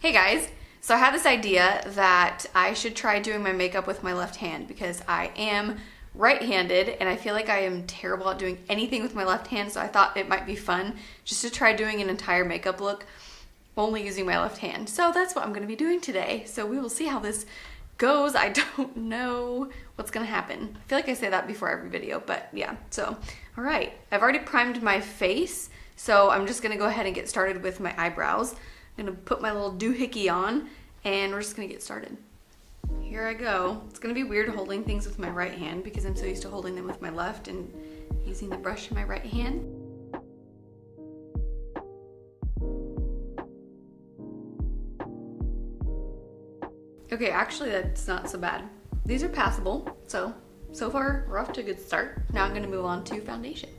Hey guys, so I had this idea that I should try doing my makeup with my left hand because I am right-handed and I feel like I am terrible at doing anything with my left hand, so I thought it might be fun just to try doing an entire makeup look only using my left hand. So that's what I'm going to be doing today. So we will see how this goes. I don't know what's going to happen. I feel like I say that before every video, but yeah. So, all right. I've already primed my face, so I'm just going to go ahead and get started with my eyebrows. I'm gonna put my little doohickey on and we're just gonna get started. Here I go. It's gonna be weird holding things with my right hand because I'm so used to holding them with my left and using the brush in my right hand. Okay, actually that's not so bad. These are passable, so far we're off to a good start. Now I'm gonna move on to foundation.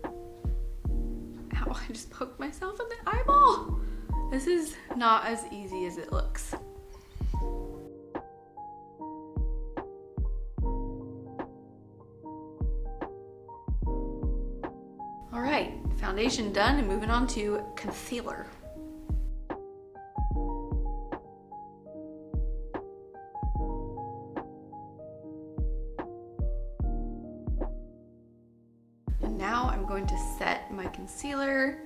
Ow, I just poked myself in the eyeball. This is not as easy as it looks. All right, foundation done and moving on to concealer. And now I'm going to set my concealer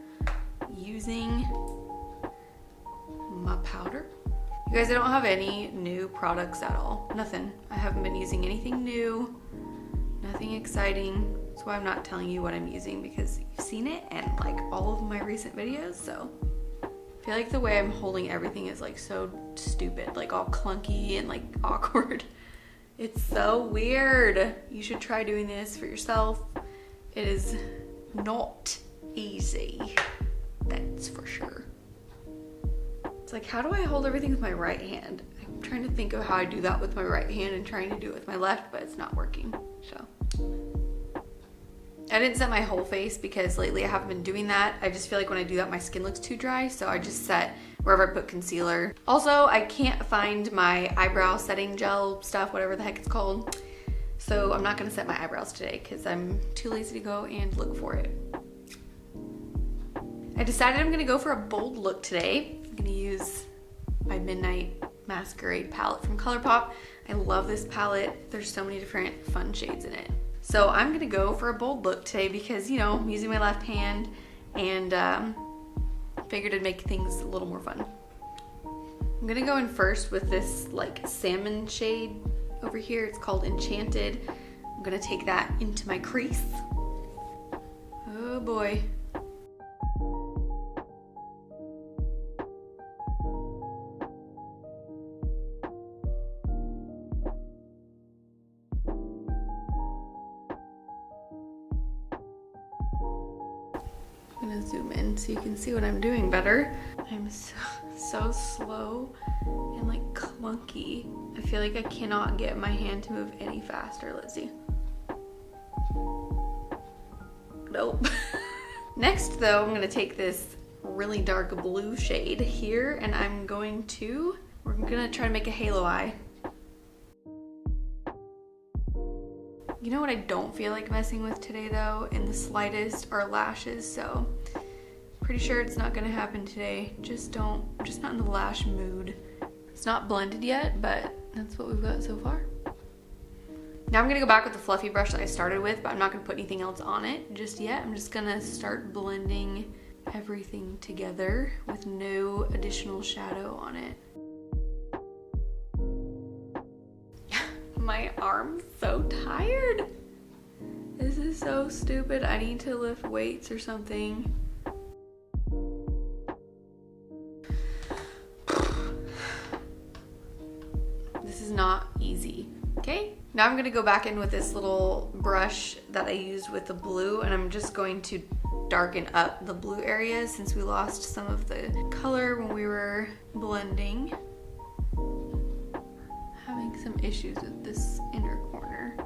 using my powder. You guys, I don't have any new products at all. Nothing. I haven't been using anything new, nothing exciting. That's why I'm not telling you what I'm using, because you've seen it in like all of my recent videos. So I feel like the way I'm holding everything is like so stupid, like all clunky and like awkward. It's so weird. You should try doing this for yourself. It is not easy, that's for sure. It's like, how do I hold everything with my right hand? I'm trying to think of how I do that with my right hand and trying to do it with my left, but it's not working, so. I didn't set my whole face because lately I haven't been doing that. I just feel like when I do that, my skin looks too dry, so I just set wherever I put concealer. Also, I can't find my eyebrow setting gel stuff, whatever the heck it's called. So I'm not gonna set my eyebrows today because I'm too lazy to go and look for it. I decided I'm gonna go for a bold look today. I'm gonna use my Midnight Masquerade palette from ColourPop. I love this palette. There's so many different fun shades in it. So I'm gonna go for a bold look today because, you know, I'm using my left hand and figured it'd make things a little more fun. I'm gonna go in first with this like salmon shade over here. It's called Enchanted. I'm gonna take that into my crease. Oh boy. I'm gonna zoom in so you can see what I'm doing better. I'm so slow and like clunky. I feel like I cannot get my hand to move any faster. Let's see. Nope. Next though, I'm gonna take this really dark blue shade here and we're gonna try to make a halo eye. You know what I don't feel like messing with today though, in the slightest, are lashes, so pretty sure it's not gonna happen today. I'm just not in the lash mood. It's not blended yet, but that's what we've got so far. Now I'm gonna go back with the fluffy brush that I started with, but I'm not gonna put anything else on it just yet. I'm just gonna start blending everything together with no additional shadow on it. My arm's so tired. This is so stupid. I need to lift weights or something. This is not easy, okay? Now I'm gonna go back in with this little brush that I used with the blue, and I'm just going to darken up the blue areas since we lost some of the color when we were blending. Some issues with this inner corner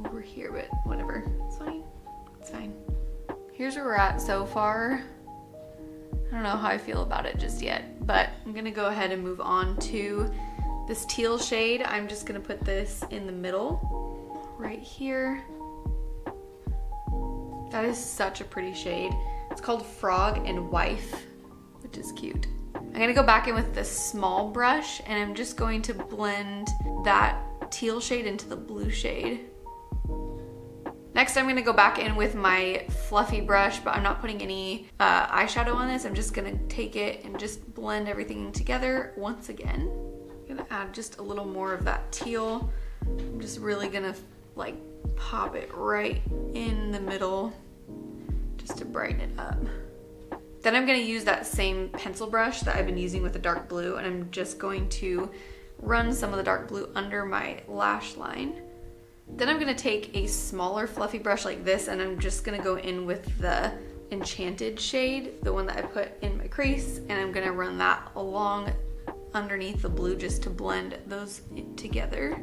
over here, but whatever, it's fine, it's fine. Here's where we're at so far. I don't know how I feel about it just yet, but I'm gonna go ahead and move on to this teal shade. I'm just gonna put this in the middle right here. That is such a pretty shade. It's called Frog and Wife, which is cute. I'm gonna go back in with this small brush and I'm just going to blend that teal shade into the blue shade. Next, I'm gonna go back in with my fluffy brush, but I'm not putting any eyeshadow on this. I'm just gonna take it and just blend everything together once again. I'm gonna add just a little more of that teal. I'm just really gonna like pop it right in the middle just to brighten it up. Then I'm gonna use that same pencil brush that I've been using with the dark blue, and I'm just going to run some of the dark blue under my lash line. Then I'm gonna take a smaller fluffy brush like this, and I'm just gonna go in with the Enchanted shade, the one that I put in my crease, and I'm gonna run that along underneath the blue just to blend those together.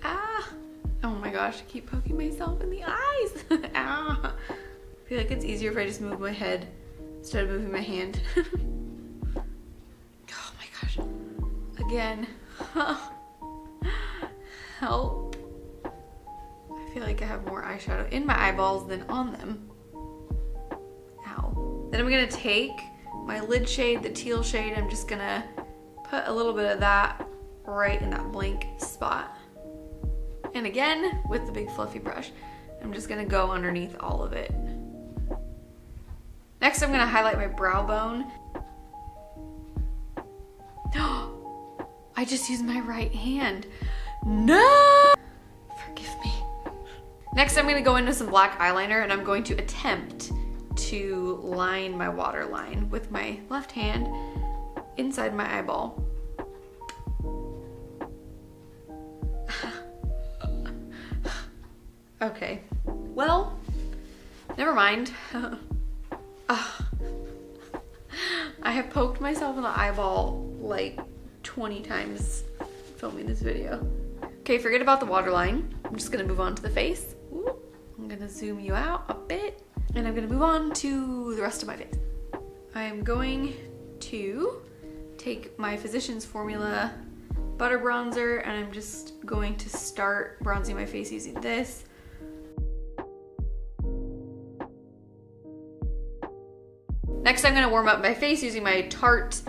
Ah! Oh my gosh, I keep poking myself in the eyes. Ah! I feel like it's easier if I just move my head instead of moving my hand. Oh my gosh. Again. Help. I feel like I have more eyeshadow in my eyeballs than on them. Ow. Then I'm gonna take my lid shade, the teal shade, I'm just gonna put a little bit of that right in that blank spot. And again, with the big fluffy brush, I'm just gonna go underneath all of it. Next, I'm gonna highlight my brow bone. I just used my right hand. No! Forgive me. Next, I'm gonna go into some black eyeliner and I'm going to attempt to line my waterline with my left hand inside my eyeball. Okay, well, never mind. I have poked myself in the eyeball like 20 times filming this video. Okay, forget about the waterline. I'm just gonna move on to the face. Ooh, I'm gonna zoom you out a bit and I'm gonna move on to the rest of my face. I'm going to take my Physicians Formula butter bronzer and I'm just going to start bronzing my face using this. Next, I'm gonna warm up my face using my Tarte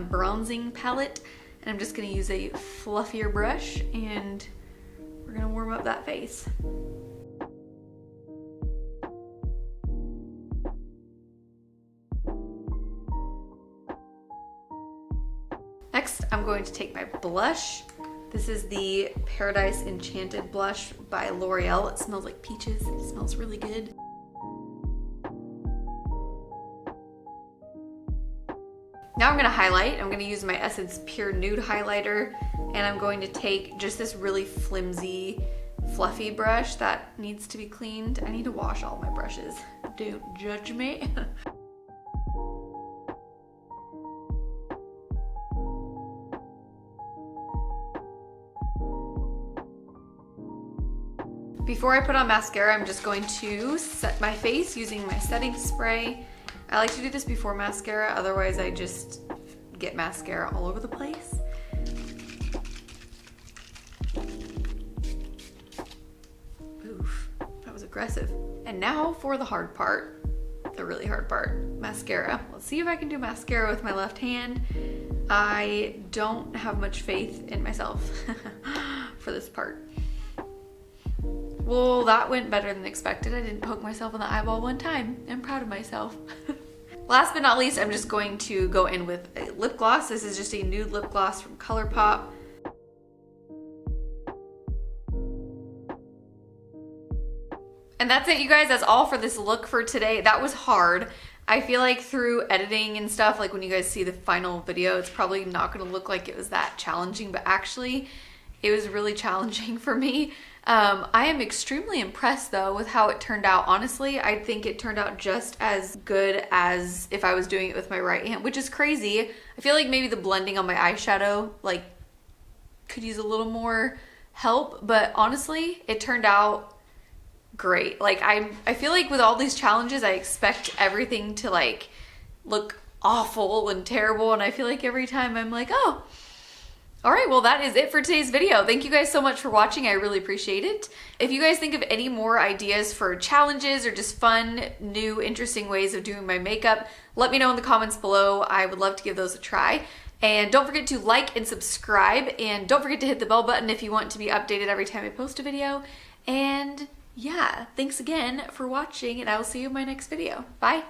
bronzing palette, and I'm just gonna use a fluffier brush and we're gonna warm up that face. Next, I'm going to take my blush. This is the Paradise Enchanted blush by L'Oreal. It smells like peaches. It smells really good. Now I'm gonna highlight. I'm gonna use my Essence Pure Nude highlighter, and I'm going to take just this really flimsy, fluffy brush that needs to be cleaned. I need to wash all my brushes. Don't judge me. Before I put on mascara, I'm just going to set my face using my setting spray. I like to do this before mascara, otherwise I just get mascara all over the place. Oof, that was aggressive. And now for the hard part, the really hard part, mascara. Let's see if I can do mascara with my left hand. I don't have much faith in myself for this part. Well, that went better than expected. I didn't poke myself in the eyeball one time. I'm proud of myself. Last but not least, I'm just going to go in with a lip gloss. This is just a nude lip gloss from ColourPop. And that's it, you guys. That's all for this look for today. That was hard. I feel like through editing and stuff, like when you guys see the final video, it's probably not gonna look like it was that challenging, but actually it was really challenging for me. I am extremely impressed though with how it turned out. Honestly, I think it turned out just as good as if I was doing it with my right hand, which is crazy. I feel like maybe the blending on my eyeshadow like could use a little more help, but honestly, it turned out great. Like I feel like with all these challenges, I expect everything to like look awful and terrible, and I feel like every time I'm like, oh, All right, well, that is it for today's video. Thank you guys so much for watching. I really appreciate it. If you guys think of any more ideas for challenges or just fun, new, interesting ways of doing my makeup, let me know in the comments below. I would love to give those a try. And don't forget to like and subscribe, and don't forget to hit the bell button if you want to be updated every time I post a video. And yeah, thanks again for watching, and I will see you in my next video. Bye.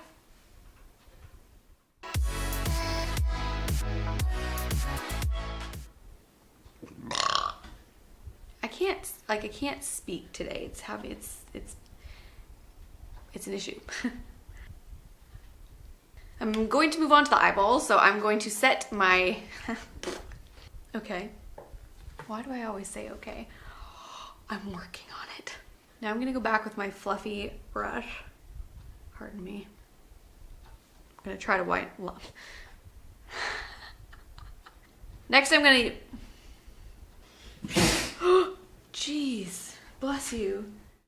I can't speak today. It's an issue. I'm going to move on to the eyeballs, so I'm going to set my okay. Why do I always say okay? I'm working on it. Now I'm gonna go back with my fluffy brush. Pardon me. I'm gonna try to whiten. Next I'm gonna Jeez, bless you.